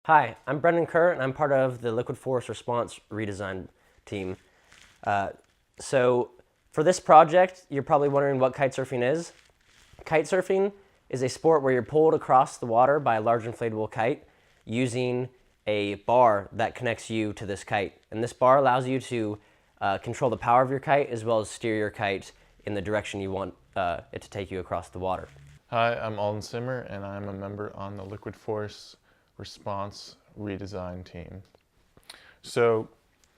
Hi, I'm Brendan Kerr, and I'm part of the Liquid Force Response Redesign team. So for this project, you're probably wondering what kitesurfing is. Kitesurfing is a sport where you're pulled across the water by a large inflatable kite using a bar that connects you to this kite. And this bar allows you to control the power of your kite as well as steer your kite in the direction you want it to take you across the water. Hi, I'm Alden Simmer, and I'm a member on the Liquid Force Response Redesign team. So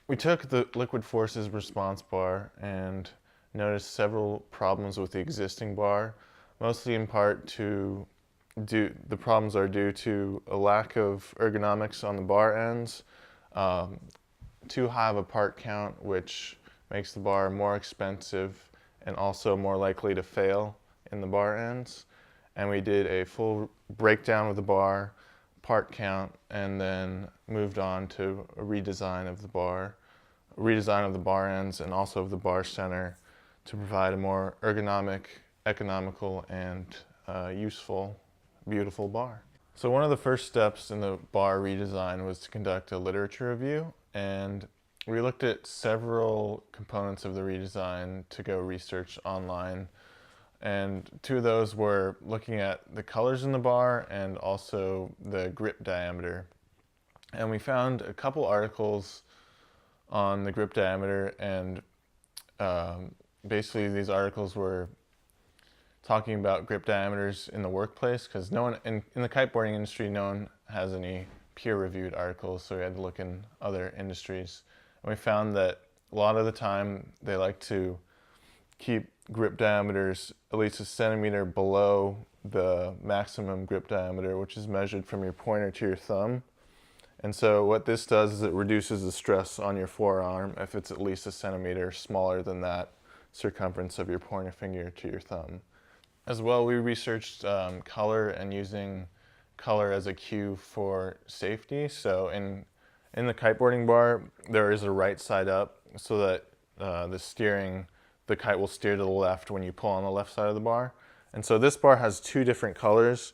we took the Liquid Force's response bar and noticed several problems with the existing bar, mostly in part the problems are due to a lack of ergonomics on the bar ends, too high of a part count, which makes the bar more expensive and also more likely to fail in the bar ends. And we did a full breakdown of the bar, part count, and then moved on to a redesign of the bar ends, and also of the bar center to provide a more ergonomic, economical, and useful, beautiful bar. So one of the first steps in the bar redesign was to conduct a literature review, and we looked at several components of the redesign to go research online. And two of those were looking at the colors in the bar and also the grip diameter. And we found a couple articles on the grip diameter, and basically these articles were talking about grip diameters in the workplace, because no one in the kiteboarding industry, no one has any peer-reviewed articles, so we had to look in other industries. And we found that a lot of the time they like to keep grip diameters at least a centimeter below the maximum grip diameter, which is measured from your pointer to your thumb. And so what this does is it reduces the stress on your forearm if it's at least a centimeter smaller than that circumference of your pointer finger to your thumb. As well, we researched color and using color as a cue for safety. So in the kiteboarding bar, there is a right side up so that the kite will steer to the left when you pull on the left side of the bar. And so this bar has two different colors,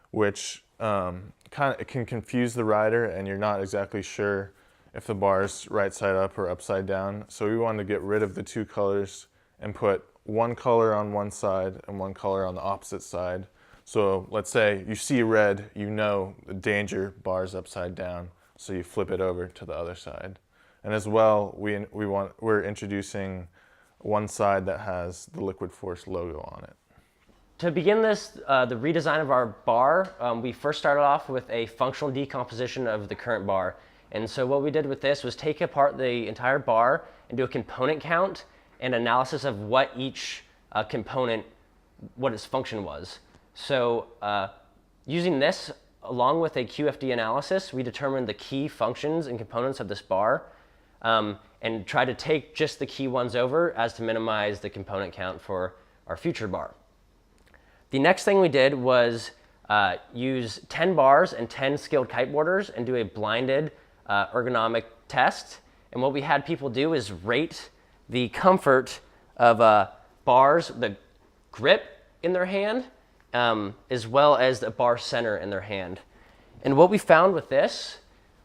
which it can confuse the rider, and you're not exactly sure if the bar's right side up or upside down. So we wanted to get rid of the two colors and put one color on one side and one color on the opposite side. So let's say you see red, you know the danger, bar's upside down, so you flip it over to the other side. And as well, we're introducing one side that has the Liquid Force logo on it. To begin this, the redesign of our bar, we first started off with a functional decomposition of the current bar. And so what we did with this was take apart the entire bar and do a component count and analysis of what each component, what its function was. So using this, along with a QFD analysis, we determined the key functions and components of this bar, and try to take just the key ones over as to minimize the component count for our future bar. The next thing we did was use 10 bars and 10 skilled kiteboarders and do a blinded ergonomic test. And what we had people do is rate the comfort of bars, the grip in their hand, as well as the bar center in their hand. And what we found with this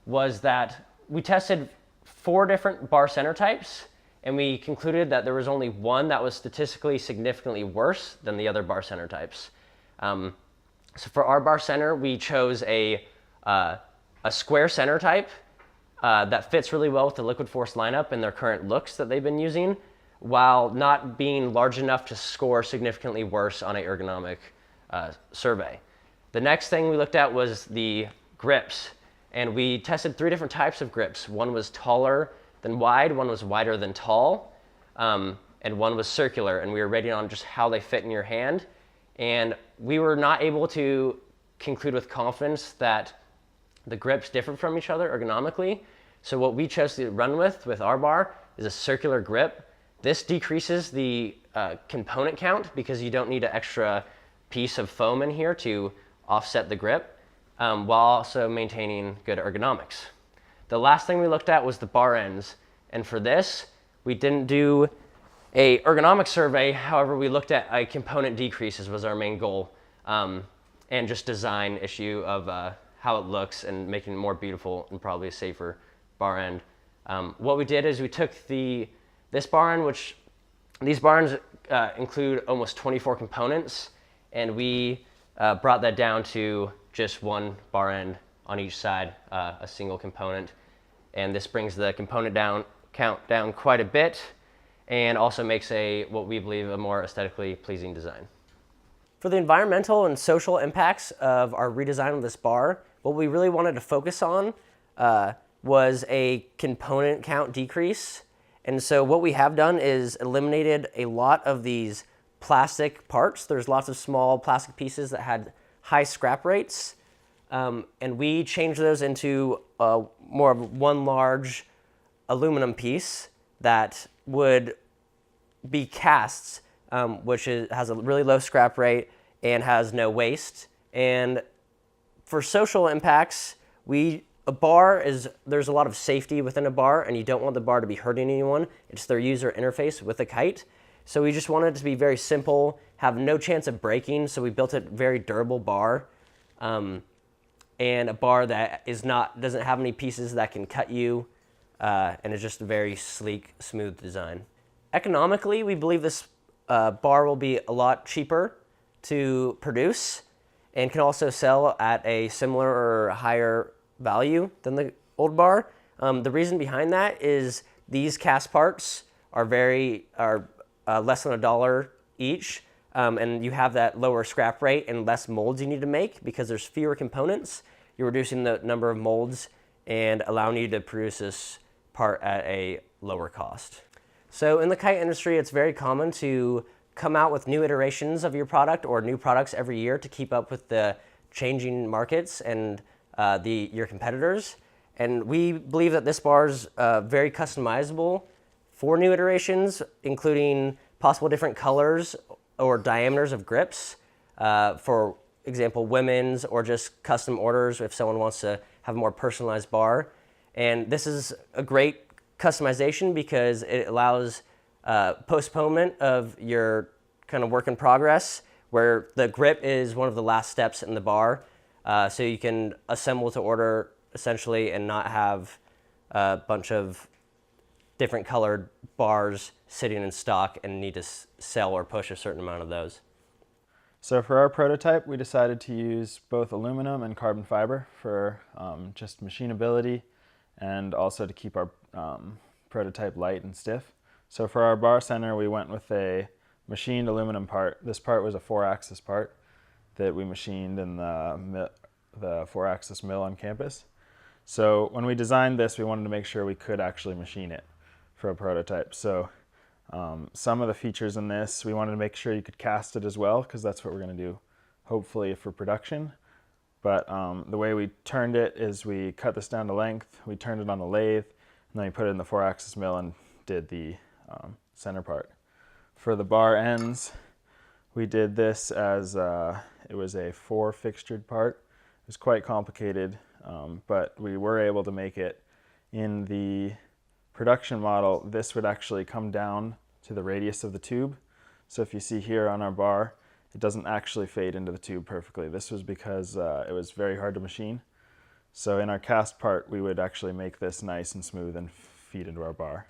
was that we tested 4 different bar center types, and we concluded that there was only one that was statistically significantly worse than the other bar center types. So for our bar center, we chose a square center type that fits really well with the Liquid Force lineup and their current looks that they've been using, while not being large enough to score significantly worse on an ergonomic survey. The next thing we looked at was the grips. And we tested 3 different types of grips. One was taller than wide, one was wider than tall, and one was circular. And we were rating on just how they fit in your hand. And we were not able to conclude with confidence that the grips differed from each other ergonomically. So what we chose to run with our bar is a circular grip. This decreases the component count because you don't need an extra piece of foam in here to offset the grip, while also maintaining good ergonomics. The last thing we looked at was the bar ends. And for this, we didn't do a ergonomic survey. However, we looked at a component decreases was our main goal, and just design issue of how it looks and making it more beautiful and probably a safer bar end. What we did is we took this bar end, which these bar ends include almost 24 components, and we brought that down to just one bar end on each side, a single component. And this brings the component count down quite a bit, and also makes what we believe a more aesthetically pleasing design. For the environmental and social impacts of our redesign of this bar, what we really wanted to focus on was a component count decrease. And so what we have done is eliminated a lot of these plastic parts. There's lots of small plastic pieces that had high scrap rates. And we changed those into more of one large aluminum piece that would be casts, which has a really low scrap rate and has no waste. And for social impacts, there's a lot of safety within a bar, and you don't want the bar to be hurting anyone. It's their user interface with a kite. So we just wanted it to be very simple, have no chance of breaking, so we built a very durable bar. And a bar that doesn't have any pieces that can cut you, and is just a very sleek, smooth design. Economically, we believe this bar will be a lot cheaper to produce and can also sell at a similar or higher value than the old bar. The reason behind that is these cast parts are less than $1 each, and you have that lower scrap rate and less molds you need to make because there's fewer components. You're reducing the number of molds and allowing you to produce this part at a lower cost. So in the kite industry, it's very common to come out with new iterations of your product or new products every year to keep up with the changing markets and your competitors. And we believe that this bar is very customizable for new iterations, including possible different colors or diameters of grips for example, women's or just custom orders if someone wants to have a more personalized bar. And this is a great customization because it allows postponement of your kind of work in progress, where the grip is one of the last steps in the bar. So you can assemble to order essentially and not have a bunch of different colored bars sitting in stock and need to sell or push a certain amount of those. So for our prototype, we decided to use both aluminum and carbon fiber for just machinability and also to keep our prototype light and stiff. So for our bar center, we went with a machined aluminum part. This part was a 4-axis part that we machined in the 4-axis mill on campus. So when we designed this, we wanted to make sure we could actually machine it for a prototype. So some of the features in this, we wanted to make sure you could cast it as well, because that's what we're going to do, hopefully, for production. But the way we turned it is we cut this down to length, we turned it on a lathe, and then we put it in the 4-axis mill and did the center part. For the bar ends, we did this as it was a 4-fixtured part. It was quite complicated, but we were able to make it. In the production model, this would actually come down to the radius of the tube. So if you see here on our bar, it doesn't actually fade into the tube perfectly. This was because it was very hard to machine. So in our cast part, we would actually make this nice and smooth and feed into our bar.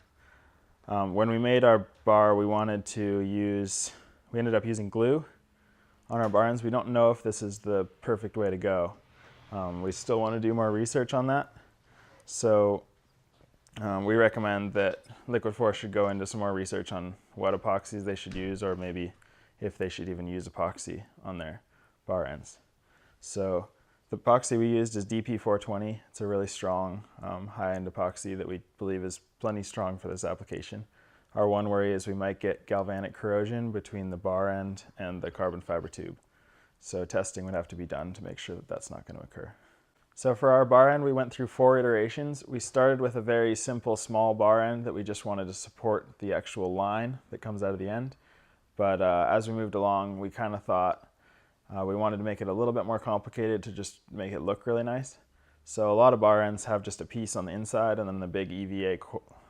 When we made our bar, we ended up using glue on our bar ends. We don't know if this is the perfect way to go. We still want to do more research on that. So we recommend that Liquid Force should go into some more research on what epoxies they should use, or maybe if they should even use epoxy on their bar ends. So the epoxy we used is DP420. It's a really strong high-end epoxy that we believe is plenty strong for this application. Our one worry is we might get galvanic corrosion between the bar end and the carbon fiber tube. So testing would have to be done to make sure that that's not going to occur. So for our bar end, we went through 4 iterations. We started with a very simple small bar end that we just wanted to support the actual line that comes out of the end. But as we moved along, we kind of thought we wanted to make it a little bit more complicated to just make it look really nice. So a lot of bar ends have just a piece on the inside and then the big EVA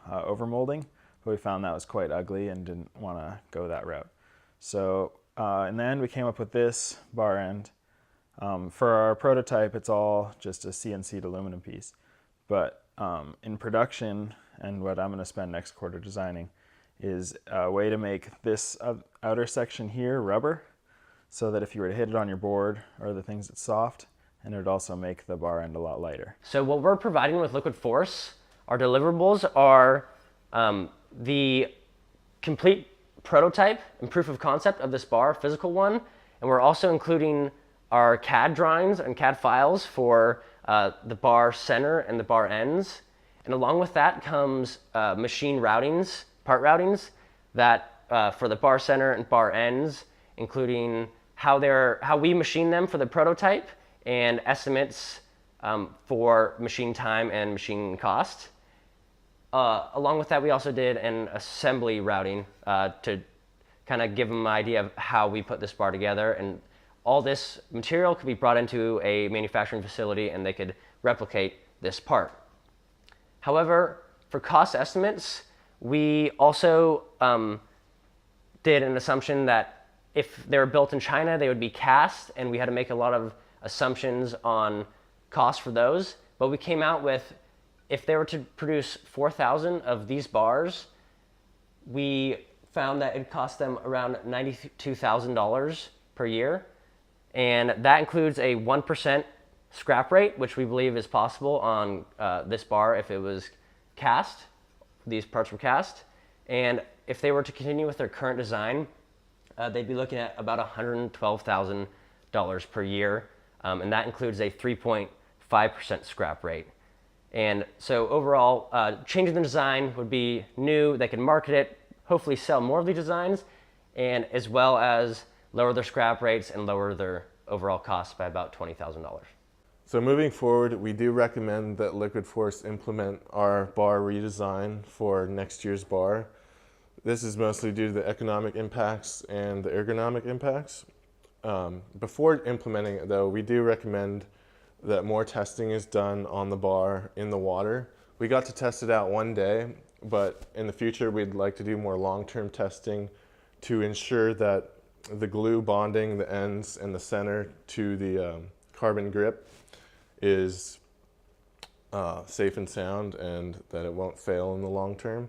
overmolding, but we found that was quite ugly and didn't want to go that route. So in the end, we came up with this bar end. For our prototype, it's all just a CNC'd aluminum piece. But in production, and what I'm going to spend next quarter designing, is a way to make this outer section here rubber, so that if you were to hit it on your board or the things, it's soft, and it would also make the bar end a lot lighter. So what we're providing with Liquid Force, our deliverables are the complete prototype and proof of concept of this bar, physical one, and we're also including our CAD drawings and CAD files for the bar center and the bar ends. And along with that comes machine routings, part routings, that for the bar center and bar ends, including how we machine them for the prototype and estimates for machine time and machine cost. Along with that, we also did an assembly routing to kind of give them an idea of how we put this bar together. And all this material could be brought into a manufacturing facility and they could replicate this part. However, for cost estimates, we also did an assumption that if they were built in China, they would be cast, and we had to make a lot of assumptions on cost for those. But we came out with, if they were to produce 4,000 of these bars, we found that it cost them around $92,000 per year. And that includes a 1% scrap rate, which we believe is possible on this bar if it was cast, these parts were cast. And if they were to continue with their current design, they'd be looking at about $112,000 per year. And that includes a 3.5% scrap rate. And so overall, changing the design would be new. They could market it, hopefully sell more of these designs, and as well as lower their scrap rates and lower their overall costs by about $20,000. So moving forward, we do recommend that Liquid Force implement our bar redesign for next year's bar. This is mostly due to the economic impacts and the ergonomic impacts. Before implementing it though, we do recommend that more testing is done on the bar in the water. We got to test it out one day, but in the future we'd like to do more long-term testing to ensure that the glue bonding the ends and the center to the carbon grip is safe and sound and that it won't fail in the long term.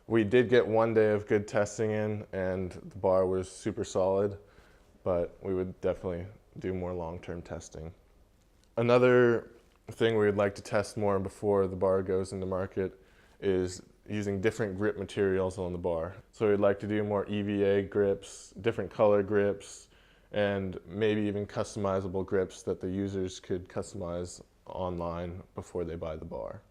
We did get one day of good testing in and the bar was super solid, but we would definitely do more long-term testing. Another thing we would like to test more before the bar goes into market is using different grip materials on the bar. So we'd like to do more EVA grips, different color grips, and maybe even customizable grips that the users could customize online before they buy the bar.